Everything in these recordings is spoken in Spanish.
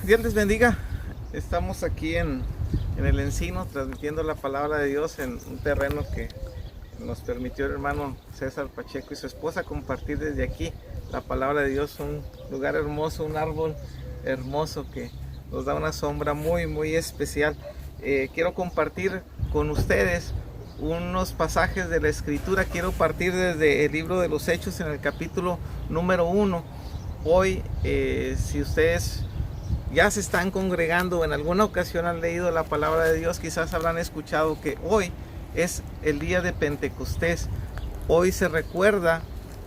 Dios les bendiga. Estamos aquí en el Encino transmitiendo la palabra de Dios en un terreno que nos permitió el hermano César Pacheco y su esposa compartir desde aquí la palabra de Dios. Un lugar hermoso, un árbol hermoso que nos da una sombra muy especial. Quiero compartir con ustedes unos pasajes de la Escritura. Quiero partir desde el libro de los Hechos en el capítulo número 1. Hoy, si ustedes ya se están congregando o en alguna ocasión han leído la palabra de Dios, quizás habrán escuchado que hoy es el día de Pentecostés. Hoy se recuerda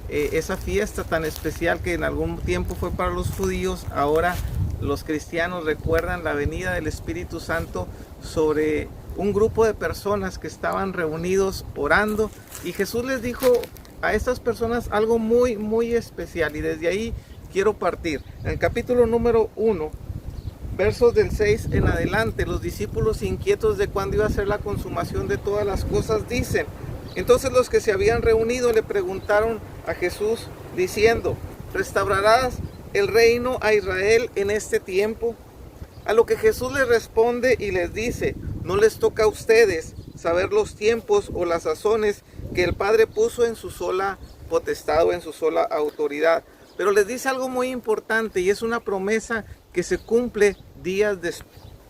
esa fiesta tan especial que en algún tiempo fue para los judíos. Ahora los cristianos recuerdan la venida del Espíritu Santo sobre un grupo de personas que estaban reunidos orando, y Jesús les dijo a estas personas algo muy especial, y desde ahí quiero partir. En el capítulo número 1, versos del 6 en adelante, los discípulos, inquietos de cuándo iba a ser la consumación de todas las cosas, dicen: entonces los que se habían reunido le preguntaron a Jesús diciendo: ¿restaurarás el reino a Israel en este tiempo? A lo que Jesús les responde y les dice: no les toca a ustedes saber los tiempos o las sazones que el Padre puso en su sola potestad o en su sola autoridad. Pero les dice algo muy importante, y es una promesa que se cumple días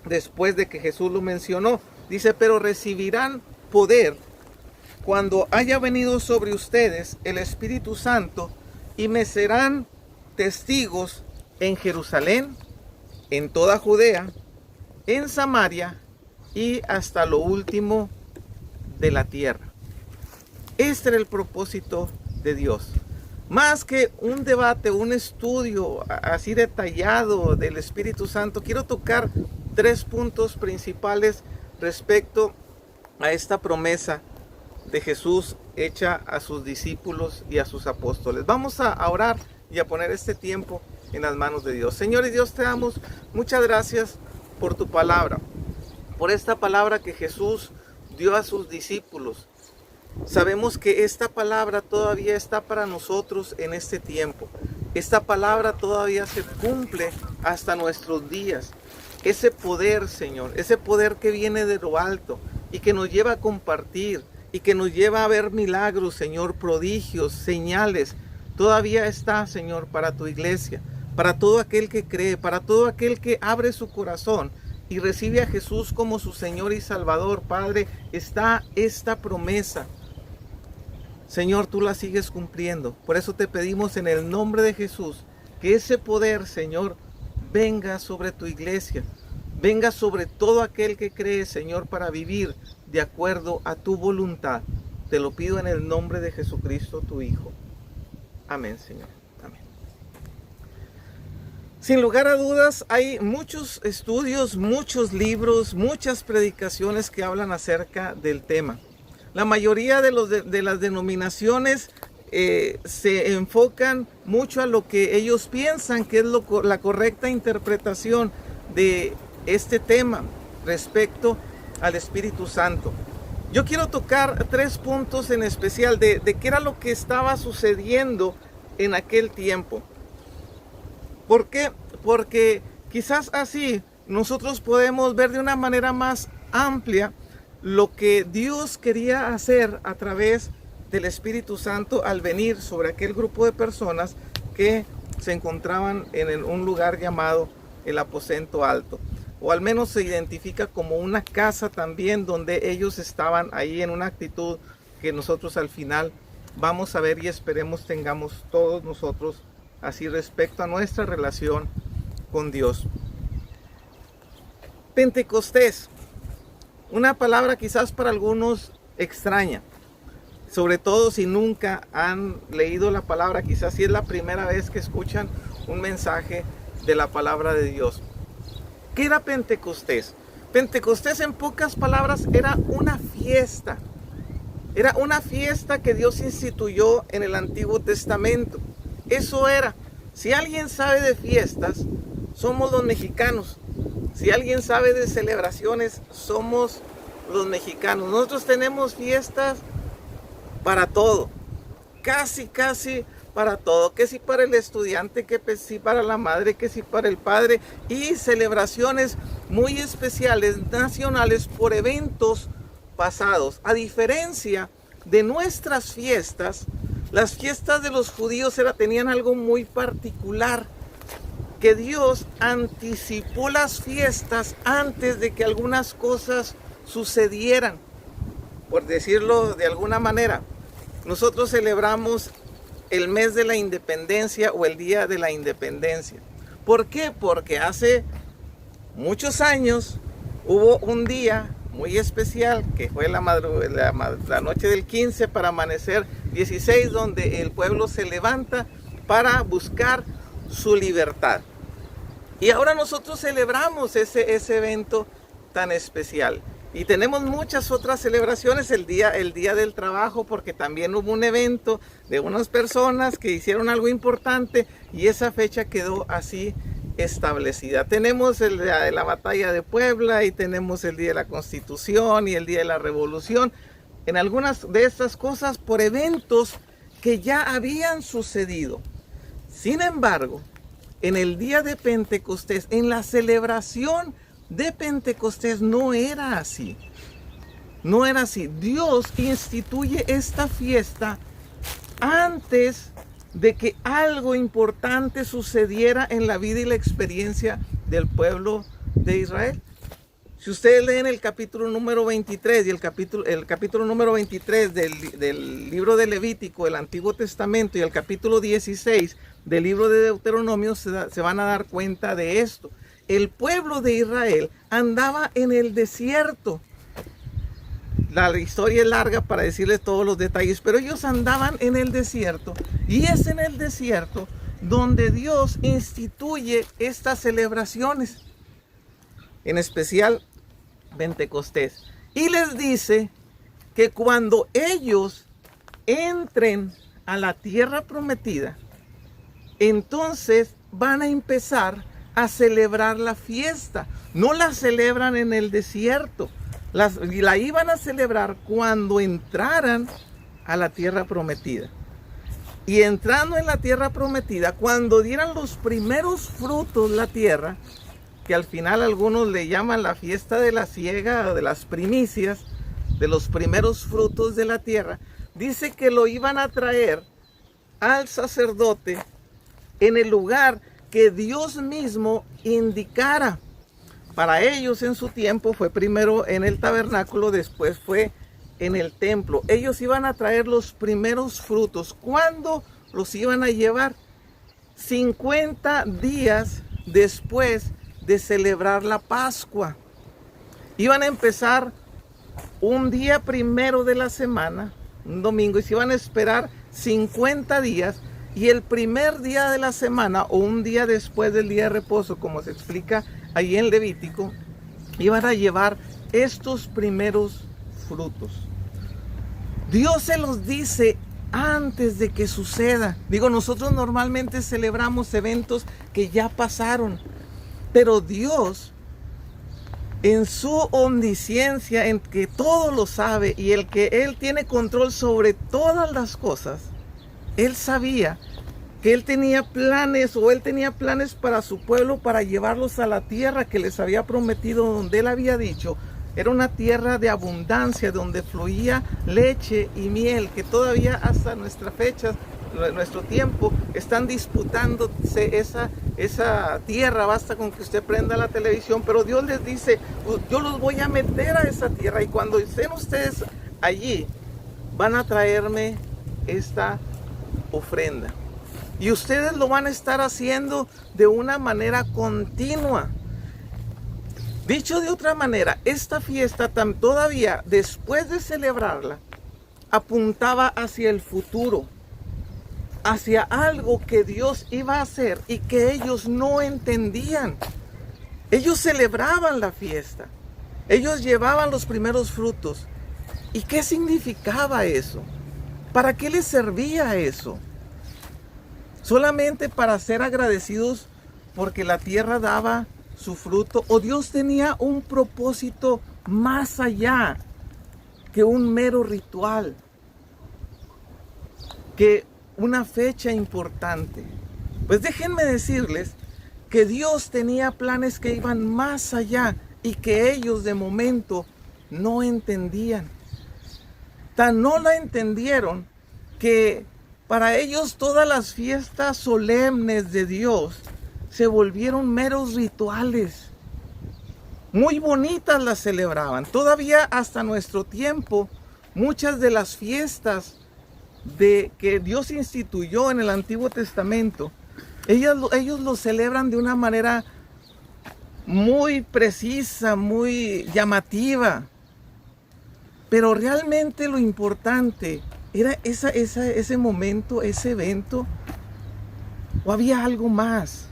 después de que Jesús lo mencionó. Dice: pero recibirán poder cuando haya venido sobre ustedes el Espíritu Santo, y me serán testigos en Jerusalén, en toda Judea, en Samaria y hasta lo último de la tierra. Este era el propósito de Dios. Más que un debate, un estudio así detallado del Espíritu Santo, quiero tocar 3 puntos principales respecto a esta promesa de Jesús hecha a sus discípulos y a sus apóstoles. Vamos a orar y a poner este tiempo en las manos de Dios. Señor y Dios, te damos muchas gracias por tu palabra, por esta palabra que Jesús dio a sus discípulos. Sabemos que esta palabra todavía está para nosotros en este tiempo. Esta palabra todavía se cumple hasta nuestros días. Ese poder, Señor, ese poder que viene de lo alto y que nos lleva a compartir y que nos lleva a ver milagros, Señor, prodigios, señales, todavía está, Señor, para tu iglesia, para todo aquel que cree, para todo aquel que abre su corazón y recibe a Jesús como su Señor y Salvador. Padre, está esta promesa. Señor, tú la sigues cumpliendo. Por eso te pedimos en el nombre de Jesús que ese poder, Señor, venga sobre tu iglesia, venga sobre todo aquel que cree, Señor, para vivir de acuerdo a tu voluntad. Te lo pido en el nombre de Jesucristo, tu Hijo. Amén, Señor. Amén. Sin lugar a dudas, hay muchos estudios, muchos libros, muchas predicaciones que hablan acerca del tema. La mayoría de las denominaciones se enfocan mucho a lo que ellos piensan que es la correcta interpretación de este tema respecto al Espíritu Santo. Yo quiero tocar 3 puntos en especial de qué era lo que estaba sucediendo en aquel tiempo. ¿Por qué? Porque quizás así nosotros podemos ver de una manera más amplia lo que Dios quería hacer a través del Espíritu Santo al venir sobre aquel grupo de personas que se encontraban en un lugar llamado el aposento alto, o al menos se identifica como una casa también, donde ellos estaban ahí en una actitud que nosotros al final vamos a ver y esperemos tengamos todos nosotros así respecto a nuestra relación con Dios. Pentecostés, una palabra quizás para algunos extraña, sobre todo si nunca han leído la palabra, quizás si es la primera vez que escuchan un mensaje de la palabra de Dios. ¿Qué era Pentecostés? Pentecostés, en pocas palabras, era una fiesta. Era una fiesta que Dios instituyó en el Antiguo Testamento. Eso era. Si alguien sabe de fiestas, somos los mexicanos. Si alguien sabe de celebraciones, somos los mexicanos. Nosotros tenemos fiestas para todo. Casi para todo, que si para el estudiante, que si para la madre, que si para el padre, y celebraciones muy especiales nacionales por eventos pasados. A diferencia de nuestras fiestas, las fiestas de los judíos tenían algo muy particular, que Dios anticipó las fiestas antes de que algunas cosas sucedieran. Por decirlo de alguna manera, nosotros celebramos el mes de la independencia o el día de la independencia. ¿Por qué? Porque hace muchos años hubo un día muy especial que fue la noche del 15 para amanecer 16, donde el pueblo se levanta para buscar su libertad. Y ahora nosotros celebramos ese evento tan especial. Y tenemos muchas otras celebraciones, el día del trabajo, porque también hubo un evento de unas personas que hicieron algo importante y esa fecha quedó así establecida. Tenemos el día de la batalla de Puebla y tenemos el día de la Constitución y el día de la Revolución. En algunas de estas cosas por eventos que ya habían sucedido. Sin embargo, en el día de Pentecostés, en la celebración de Pentecostés, no era así. No era así. Dios instituye esta fiesta antes de que algo importante sucediera en la vida y la experiencia del pueblo de Israel. Si ustedes leen el capítulo número 23 y el capítulo número 23 del libro de Levítico, el Antiguo Testamento, y el capítulo 16 del libro de Deuteronomio, se van a dar cuenta de esto. El pueblo de Israel andaba en el desierto. La historia es larga para decirles todos los detalles, pero ellos andaban en el desierto, y es en el desierto donde Dios instituye estas celebraciones, en especial Pentecostés, y les dice que cuando ellos entren a la tierra prometida, entonces van a empezar a celebrar la fiesta. No la celebran en el desierto, la iban a celebrar cuando entraran a la tierra prometida. Y entrando en la tierra prometida, cuando dieran los primeros frutos la tierra, que al final algunos le llaman la fiesta de la siega o de las primicias, de los primeros frutos de la tierra, dice que lo iban a traer al sacerdote en el lugar que Dios mismo indicara. Para ellos en su tiempo fue primero en el tabernáculo, después fue en el templo. Ellos iban a traer los primeros frutos. ¿Cuándo los iban a llevar? 50 días después de celebrar la Pascua. Iban a empezar un día primero de la semana, un domingo, y se iban a esperar 50 días. Y el primer día de la semana, o un día después del día de reposo, como se explica ahí en Levítico, iban a llevar estos primeros frutos. Dios se los dice antes de que suceda. Digo, nosotros normalmente celebramos eventos que ya pasaron, pero Dios, en su omnisciencia, en que todo lo sabe y el que Él tiene control sobre todas las cosas, Él sabía que Él tenía planes para su pueblo, para llevarlos a la tierra que les había prometido, donde Él había dicho. Era una tierra de abundancia, donde fluía leche y miel, que todavía hasta nuestra fecha, nuestro tiempo, están disputándose esa tierra. Basta con que usted prenda la televisión, pero Dios les dice, yo los voy a meter a esa tierra, y cuando estén ustedes allí, van a traerme esta ofrenda. Y ustedes lo van a estar haciendo de una manera continua. Dicho de otra manera, esta fiesta todavía después de celebrarla, apuntaba hacia el futuro, hacia algo que Dios iba a hacer y que ellos no entendían. Ellos celebraban la fiesta, ellos llevaban los primeros frutos. ¿Y qué significaba eso? ¿Para qué les servía eso? ¿Solamente para ser agradecidos porque la tierra daba su fruto? ¿O Dios tenía un propósito más allá que un mero ritual? Que una fecha importante. Pues déjenme decirles que Dios tenía planes que iban más allá y que ellos de momento no entendían. Tan no la entendieron que para ellos todas las fiestas solemnes de Dios se volvieron meros rituales. Muy bonitas las celebraban. Todavía hasta nuestro tiempo, muchas de las fiestas que Dios instituyó en el Antiguo Testamento, ellos lo celebran de una manera muy precisa, muy llamativa. Pero realmente lo importante era ese momento, ese evento, o había algo más.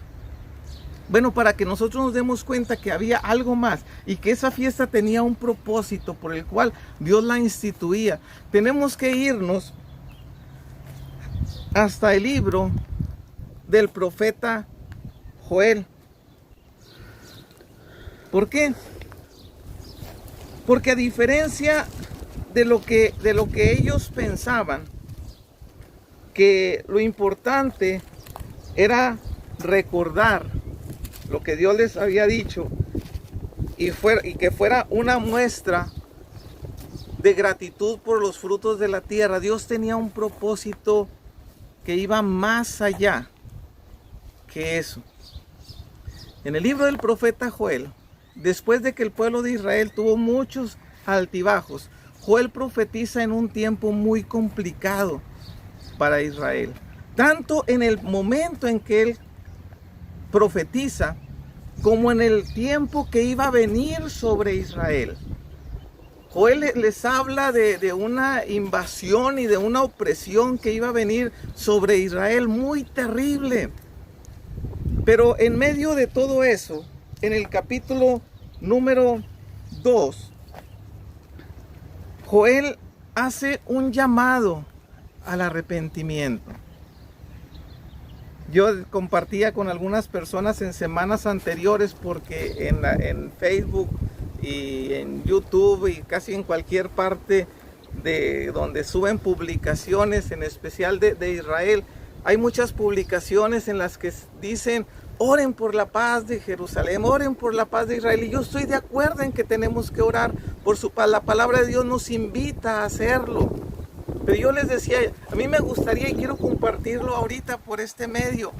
Bueno, para que nosotros nos demos cuenta que había algo más y que esa fiesta tenía un propósito por el cual Dios la instituía, tenemos que irnos hasta el libro del profeta Joel. ¿Por qué? Porque a diferencia de lo que ellos pensaban, que lo importante era recordar lo que Dios les había dicho y que fuera una muestra de gratitud por los frutos de la tierra, Dios tenía un propósito que iba más allá que eso. En el libro del profeta Joel, después de que el pueblo de Israel tuvo muchos altibajos, Joel profetiza en un tiempo muy complicado para Israel. Tanto en el momento en que él profetiza, como en el tiempo que iba a venir sobre Israel. Joel les habla de una invasión y de una opresión que iba a venir sobre Israel muy terrible. Pero en medio de todo eso, en el capítulo número 2, Joel hace un llamado al arrepentimiento. Yo compartía con algunas personas en semanas anteriores, porque en Facebook y en YouTube y casi en cualquier parte de donde suben publicaciones, en especial de Israel, hay muchas publicaciones en las que dicen: oren por la paz de Jerusalén, oren por la paz de Israel. Y yo estoy de acuerdo en que tenemos que orar por su paz. La palabra de Dios nos invita a hacerlo. Pero yo les decía, a mí me gustaría, y quiero compartirlo ahorita por este medio,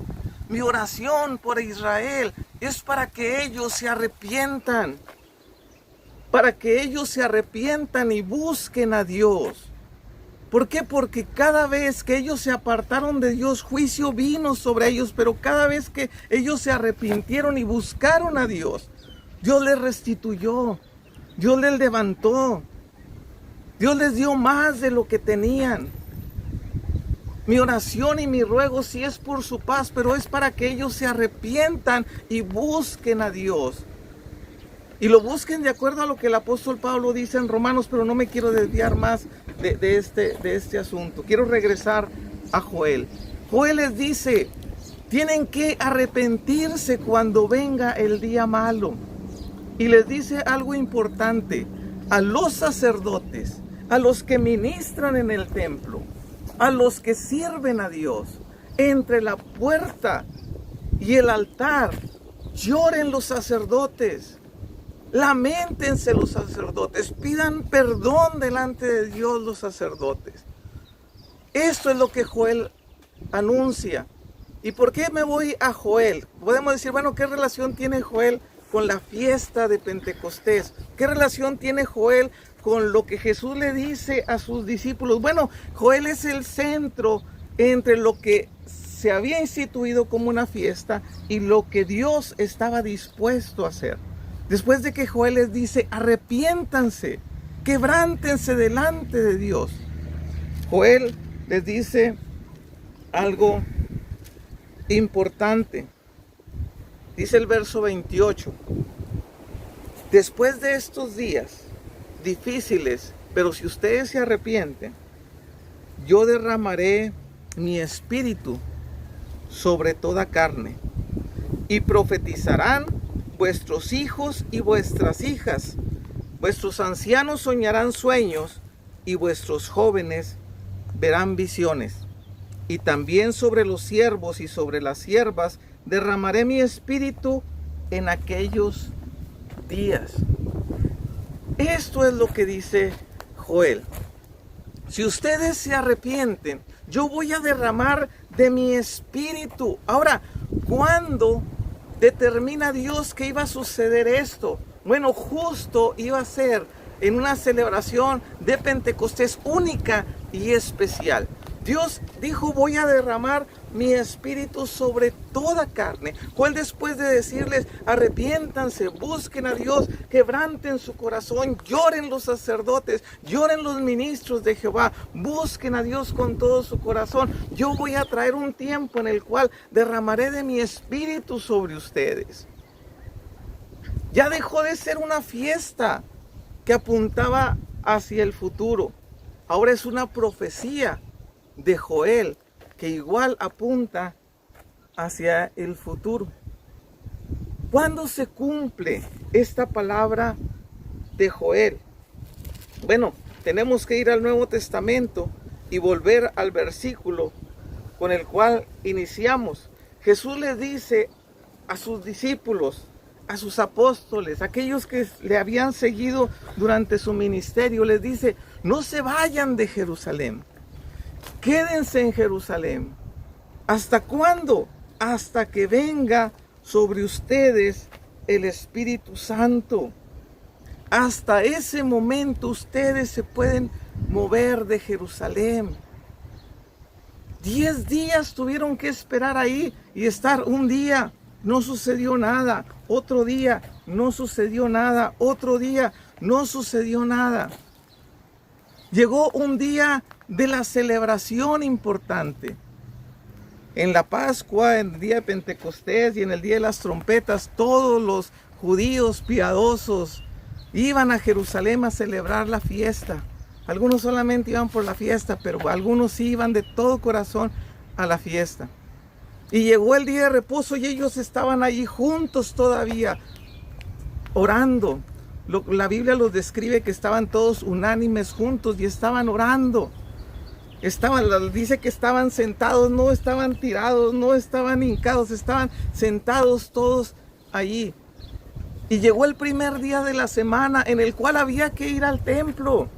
mi oración por Israel es para que ellos se arrepientan. Para que ellos se arrepientan y busquen a Dios. ¿Por qué? Porque cada vez que ellos se apartaron de Dios, juicio vino sobre ellos. Pero cada vez que ellos se arrepintieron y buscaron a Dios, Dios les restituyó. Dios les levantó. Dios les dio más de lo que tenían. Mi oración y mi ruego sí es por su paz, pero es para que ellos se arrepientan y busquen a Dios. Y lo busquen de acuerdo a lo que el apóstol Pablo dice en Romanos, pero no me quiero desviar más de este asunto. Quiero regresar a Joel. Joel les dice, tienen que arrepentirse cuando venga el día malo. Y les dice algo importante: a los sacerdotes, a los que ministran en el templo, a los que sirven a Dios, entre la puerta y el altar, lloren los sacerdotes. Lamentense los sacerdotes, pidan perdón delante de Dios los sacerdotes. Esto es lo que Joel anuncia. ¿Y por qué me voy a Joel? Podemos decir, bueno, ¿qué relación tiene Joel con la fiesta de Pentecostés? ¿Qué relación tiene Joel con lo que Jesús le dice a sus discípulos? Bueno, Joel es el centro entre lo que se había instituido como una fiesta y lo que Dios estaba dispuesto a hacer. Después de que Joel les dice, arrepiéntanse, quebrántense delante de Dios, Joel les dice algo importante. Dice el verso 28, después de estos días difíciles, pero si ustedes se arrepienten, yo derramaré mi espíritu sobre toda carne, y profetizarán vuestros hijos y vuestras hijas, vuestros ancianos soñarán sueños, y vuestros jóvenes verán visiones. y también sobre los siervos y sobre las siervas derramaré mi espíritu en aquellos días. Esto es lo que dice Joel. Si ustedes se arrepienten, yo voy a derramar de mi espíritu. Ahora, ¿cuándo determina Dios que iba a suceder esto? Bueno, justo iba a ser en una celebración de Pentecostés única y especial. Dios dijo, voy a derramar mi espíritu sobre toda carne. Joel, después de decirles, arrepiéntanse, busquen a Dios, quebranten su corazón, lloren los sacerdotes, lloren los ministros de Jehová, busquen a Dios con todo su corazón. Yo voy a traer un tiempo en el cual derramaré de mi espíritu sobre ustedes. Ya dejó de ser una fiesta que apuntaba hacia el futuro. Ahora es una profecía de Joel que igual apunta hacia el futuro. ¿Cuándo se cumple esta palabra de Joel? Bueno, tenemos que ir al Nuevo Testamento y volver al versículo con el cual iniciamos. Jesús le dice a sus discípulos, a sus apóstoles, aquellos que le habían seguido durante su ministerio, les dice, no se vayan de Jerusalén. Quédense en Jerusalén. ¿Hasta cuándo? Hasta que venga sobre ustedes el Espíritu Santo. Hasta ese momento ustedes se pueden mover de Jerusalén. 10 días tuvieron que esperar ahí y estar un día. No sucedió nada. Otro día no sucedió nada. Otro día no sucedió nada. Llegó un día de la celebración importante. En la Pascua, en el día de Pentecostés y en el día de las trompetas, todos los judíos piadosos iban a Jerusalén a celebrar la fiesta. Algunos solamente iban por la fiesta, pero algunos sí iban de todo corazón a la fiesta. Y llegó el día de reposo y ellos estaban allí juntos todavía, orando. La Biblia los describe que estaban todos unánimes juntos y estaban orando. Dice que estaban sentados, no estaban tirados, no estaban hincados, estaban sentados todos allí. Y llegó el primer día de la semana en el cual había que ir al templo,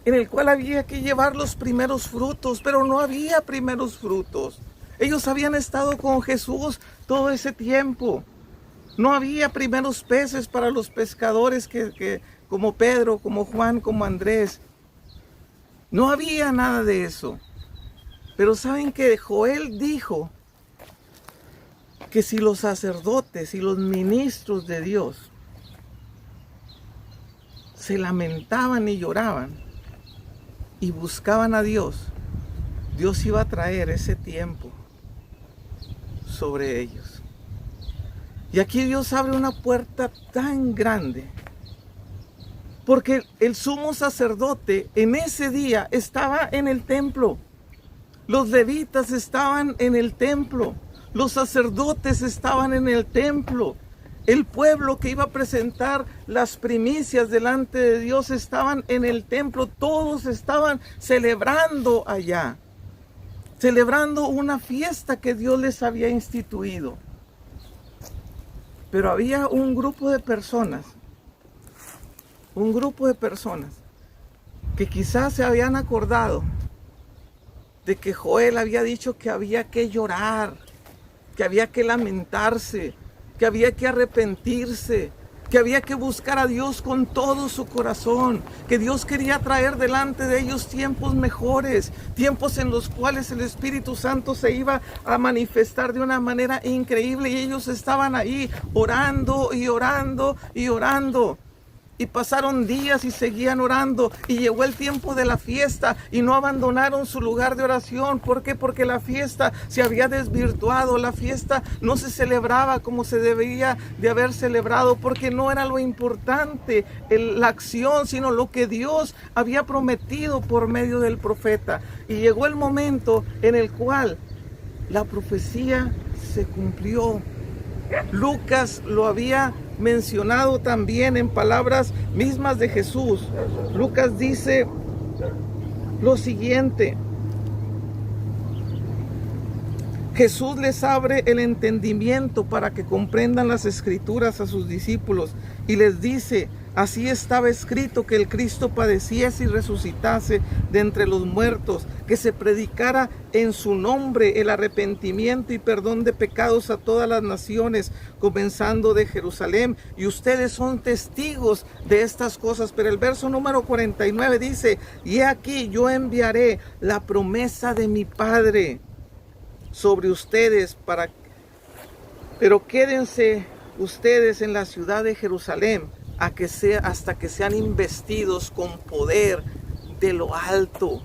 en el cual había que llevar los primeros frutos, pero no había primeros frutos. Ellos habían estado con Jesús todo ese tiempo. No había primeros peces para los pescadores como Pedro, como Juan, como Andrés. No había nada de eso. Pero saben que Joel dijo que si los sacerdotes y los ministros de Dios se lamentaban y lloraban y buscaban a Dios, Dios iba a traer ese tiempo sobre ellos. Y aquí Dios abre una puerta tan grande, porque el sumo sacerdote en ese día estaba en el templo. Los levitas estaban en el templo. Los sacerdotes estaban en el templo. El pueblo que iba a presentar las primicias delante de Dios estaban en el templo. Todos estaban celebrando allá, celebrando una fiesta que Dios les había instituido. Pero había un grupo de personas que quizás se habían acordado de que Joel había dicho que había que llorar, que había que lamentarse, que había que arrepentirse, que había que buscar a Dios con todo su corazón, que Dios quería traer delante de ellos tiempos mejores, tiempos en los cuales el Espíritu Santo se iba a manifestar de una manera increíble, y ellos estaban ahí orando y orando y orando. Y pasaron días y seguían orando, y llegó el tiempo de la fiesta y no abandonaron su lugar de oración. ¿Por qué? Porque la fiesta se había desvirtuado, la fiesta no se celebraba como se debería de haber celebrado, porque no era lo importante la acción, sino lo que Dios había prometido por medio del profeta. Y llegó el momento en el cual la profecía se cumplió. Lucas lo había mencionado también en palabras mismas de Jesús. Lucas dice lo siguiente: Jesús les abre el entendimiento para que comprendan las escrituras a sus discípulos y les dice: así estaba escrito que el Cristo padeciese y resucitase de entre los muertos, que se predicara en su nombre el arrepentimiento y perdón de pecados a todas las naciones, comenzando de Jerusalén. Y ustedes son testigos de estas cosas. Pero el verso número 49 dice: y he aquí, yo enviaré la promesa de mi Padre sobre ustedes, pero quédense ustedes en la ciudad de Jerusalén hasta que sean investidos con poder de lo alto.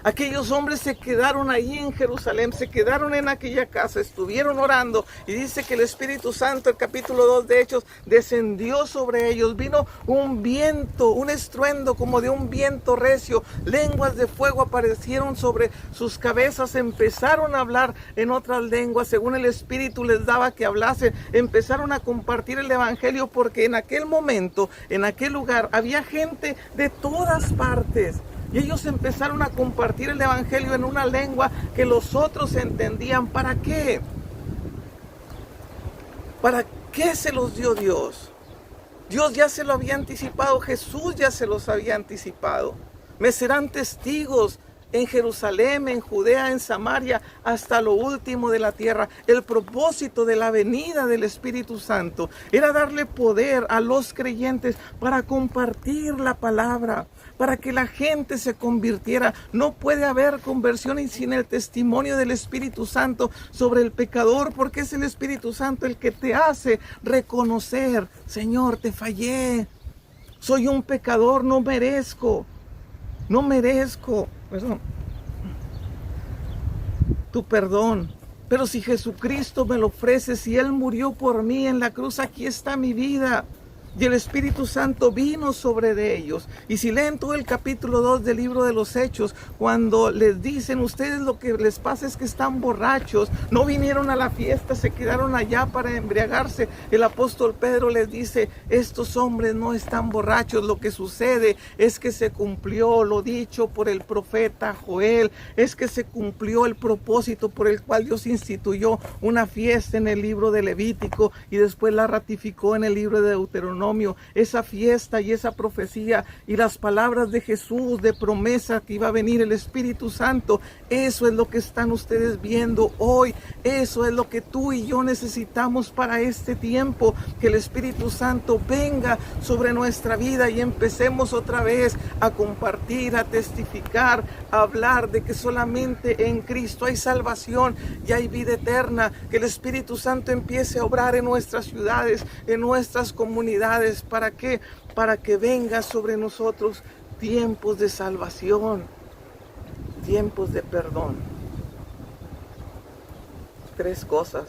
Aquellos hombres se quedaron allí en Jerusalén, se quedaron en aquella casa, estuvieron orando, y dice que el Espíritu Santo, el capítulo 2 de Hechos, descendió sobre ellos. Vino un viento, un estruendo como de un viento recio, lenguas de fuego aparecieron sobre sus cabezas, empezaron a hablar en otras lenguas según el Espíritu les daba que hablasen. Empezaron a compartir el Evangelio, porque en aquel momento, en aquel lugar, había gente de todas partes. Y ellos empezaron a compartir el Evangelio en una lengua que los otros entendían. ¿Para qué? ¿Para qué se los dio Dios? Dios ya se lo había anticipado, Jesús ya se los había anticipado. Me serán testigos en Jerusalén, en Judea, en Samaria, hasta lo último de la tierra. El propósito de la venida del Espíritu Santo era darle poder a los creyentes para compartir la palabra, para que la gente se convirtiera. No puede haber conversión sin el testimonio del Espíritu Santo sobre el pecador, porque es el Espíritu Santo el que te hace reconocer: Señor, te fallé, soy un pecador, no merezco tu perdón. Pero si Jesucristo me lo ofrece, si Él murió por mí en la cruz, aquí está mi vida. Y el Espíritu Santo vino sobre de ellos. Y si leen todo el capítulo 2 del libro de los Hechos, cuando les dicen: ustedes lo que les pasa es que están borrachos, no vinieron a la fiesta, se quedaron allá para embriagarse, el apóstol Pedro les dice: estos hombres no están borrachos, lo que sucede es que se cumplió lo dicho por el profeta Joel, es que se cumplió el propósito por el cual Dios instituyó una fiesta en el libro de Levítico y después la ratificó en el libro de Deuteronomio. Esa fiesta y esa profecía y las palabras de Jesús de promesa que iba a venir el Espíritu Santo, eso es lo que están ustedes viendo hoy. Eso es lo que tú y yo necesitamos para este tiempo, que el Espíritu Santo venga sobre nuestra vida y empecemos otra vez a compartir, a testificar, a hablar de que solamente en Cristo hay salvación y hay vida eterna. Que el Espíritu Santo empiece a obrar en nuestras ciudades, en nuestras comunidades. ¿Para qué? Para que venga sobre nosotros tiempos de salvación, tiempos de perdón. 3 cosas.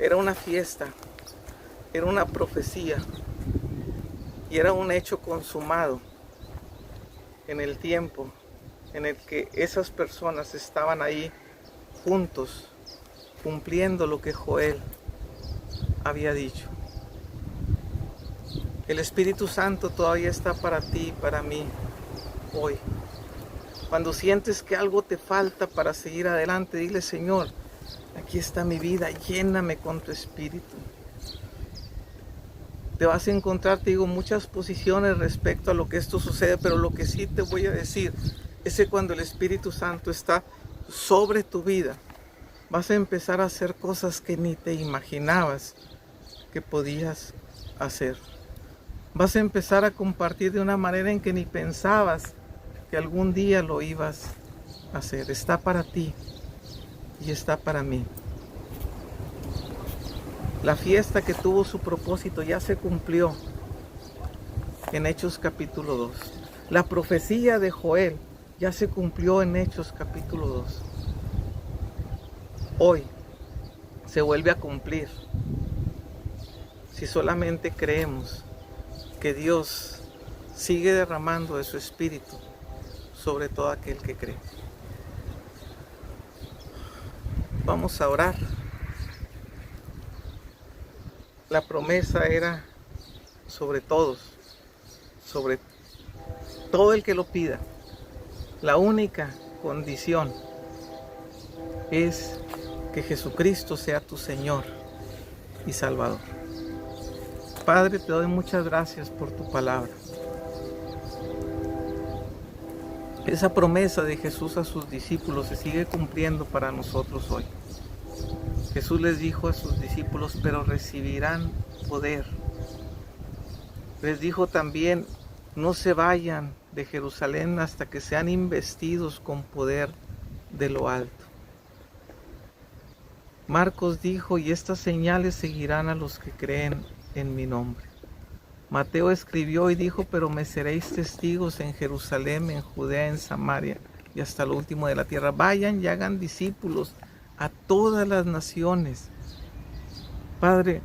Era una fiesta, era una profecía y era un hecho consumado en el tiempo en el que esas personas estaban ahí juntos, cumpliendo lo que Joel había dicho. El Espíritu Santo todavía está para ti y para mí hoy. Cuando sientes que algo te falta para seguir adelante, dile: Señor, aquí está mi vida, lléname con tu Espíritu. Te vas a encontrar, te digo, muchas posiciones respecto a lo que esto sucede, pero lo que sí te voy a decir es que cuando el Espíritu Santo está sobre tu vida, vas a empezar a hacer cosas que ni te imaginabas que podías hacer. Vas a empezar a compartir de una manera en que ni pensabas que algún día lo ibas a hacer. Está para ti y está para mí. La fiesta que tuvo su propósito ya se cumplió en Hechos capítulo 2. La profecía de Joel ya se cumplió en Hechos capítulo 2. Hoy se vuelve a cumplir si solamente creemos que Dios sigue derramando de su Espíritu sobre todo aquel que cree. Vamos a orar. La promesa era sobre todos, sobre todo el que lo pida. La única condición es que Jesucristo sea tu Señor y Salvador. Padre, te doy muchas gracias por tu palabra. Esa promesa de Jesús a sus discípulos se sigue cumpliendo para nosotros hoy. Jesús les dijo a sus discípulos, pero recibirán poder. Les dijo también, no se vayan de Jerusalén hasta que sean investidos con poder de lo alto. Marcos dijo, y estas señales seguirán a los que creen en mi nombre. Mateo escribió y dijo, pero me seréis testigos en Jerusalén, en Judea, en Samaria y hasta lo último de la tierra. Vayan y hagan discípulos a todas las naciones. Padre,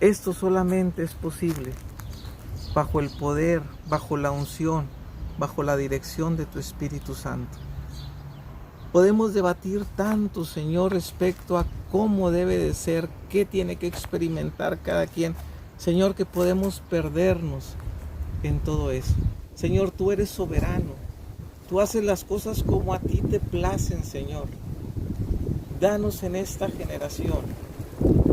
esto solamente es posible bajo el poder, bajo la unción, bajo la dirección de tu Espíritu Santo. Podemos debatir tanto, Señor, respecto a cómo debe de ser, qué tiene que experimentar cada quien. Señor, que podemos perdernos en todo eso. Señor, tú eres soberano. Tú haces las cosas como a ti te placen, Señor. Danos en esta generación.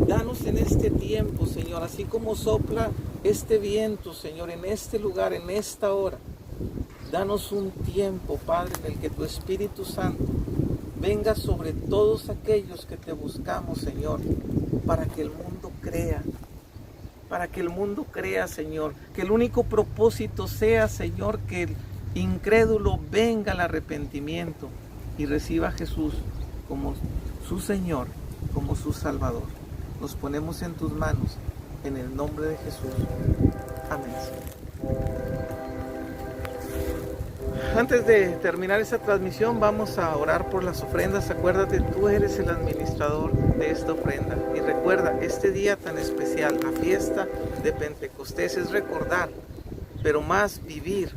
Danos en este tiempo, Señor, así como sopla este viento, Señor, en este lugar, en esta hora. Danos un tiempo, Padre, en el que tu Espíritu Santo venga sobre todos aquellos que te buscamos, Señor, para que el mundo crea. Para que el mundo crea, Señor. Que el único propósito sea, Señor, que el incrédulo venga al arrepentimiento y reciba a Jesús como su Señor, como su Salvador. Nos ponemos en tus manos, en el nombre de Jesús. Amén. Antes de terminar esta transmisión, vamos a orar por las ofrendas. Acuérdate, tú eres el administrador de esta ofrenda. Y recuerda, este día tan especial, la fiesta de Pentecostés, es recordar, pero más vivir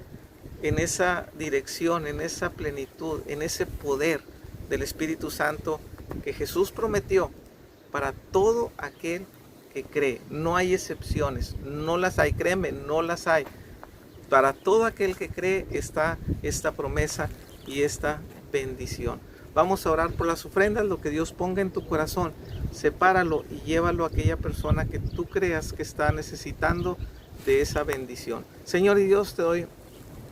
en esa dirección, en esa plenitud, en ese poder del Espíritu Santo que Jesús prometió para todo aquel que cree. No hay excepciones, no las hay, créeme, no las hay. Para todo aquel que cree está esta promesa y esta bendición. Vamos a orar por las ofrendas, lo que Dios ponga en tu corazón, sepáralo y llévalo a aquella persona que tú creas que está necesitando de esa bendición. Señor y Dios, te doy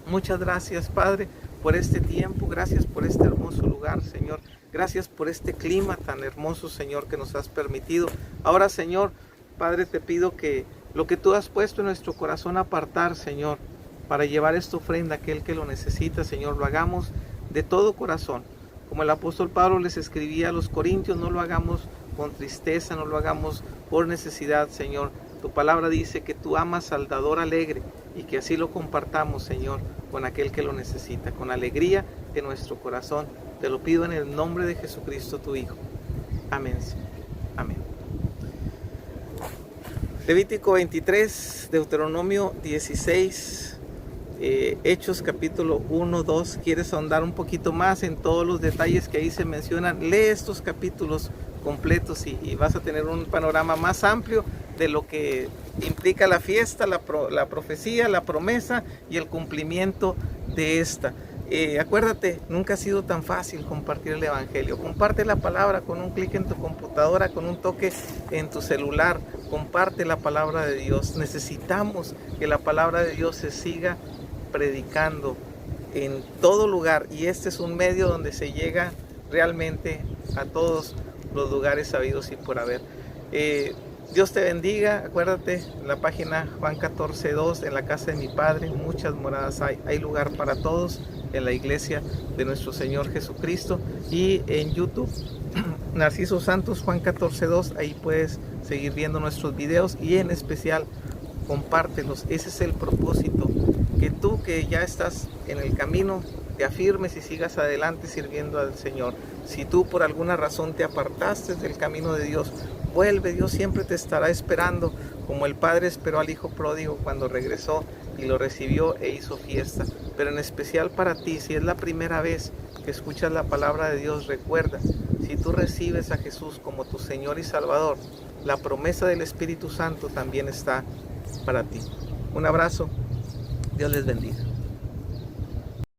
muchas gracias, Padre, por este tiempo. Gracias por este hermoso lugar, Señor. Gracias por este clima tan hermoso, Señor, que nos has permitido. Ahora, Señor, Padre, te pido que lo que tú has puesto en nuestro corazón apartar, Señor, para llevar esta ofrenda a aquel que lo necesita, Señor, lo hagamos de todo corazón. Como el apóstol Pablo les escribía a los corintios, no lo hagamos con tristeza, no lo hagamos por necesidad, Señor. Tu palabra dice que tú amas al dador alegre y que así lo compartamos, Señor, con aquel que lo necesita, con alegría de nuestro corazón. Te lo pido en el nombre de Jesucristo, tu Hijo. Amén. Amén. Levítico 23, Deuteronomio 16, Hechos capítulo 1, 2. ¿Quieres ahondar un poquito más en todos los detalles que ahí se mencionan? Lee estos capítulos completos y vas a tener un panorama más amplio de lo que implica la fiesta, la profecía, la promesa y el cumplimiento de esta. Acuérdate, nunca ha sido tan fácil compartir el Evangelio. Comparte la palabra con un clic en tu computadora, con un toque en tu celular. Comparte la palabra de Dios. Necesitamos que la palabra de Dios se siga predicando en todo lugar. Y este es un medio donde se llega realmente a todos los lugares sabidos y por haber. Dios te bendiga. Acuérdate, en la página Juan 14:2, en la casa de mi Padre muchas moradas hay. Hay lugar para todos en la iglesia de nuestro Señor Jesucristo. Y en YouTube, Narciso Santos, Juan 14:2, ahí puedes seguir viendo nuestros videos y en especial compártelos. Ese es el propósito, que tú que ya estás en el camino te afirmes y sigas adelante sirviendo al Señor. Si tú por alguna razón te apartaste del camino de Dios, vuelve. Dios siempre te estará esperando, como el Padre esperó al Hijo pródigo cuando regresó y lo recibió e hizo fiesta. Pero en especial para ti, si es la primera vez que escuchas la palabra de Dios, recuerda, si tú recibes a Jesús como tu Señor y Salvador, la promesa del Espíritu Santo también está para ti. Un abrazo. Dios les bendiga.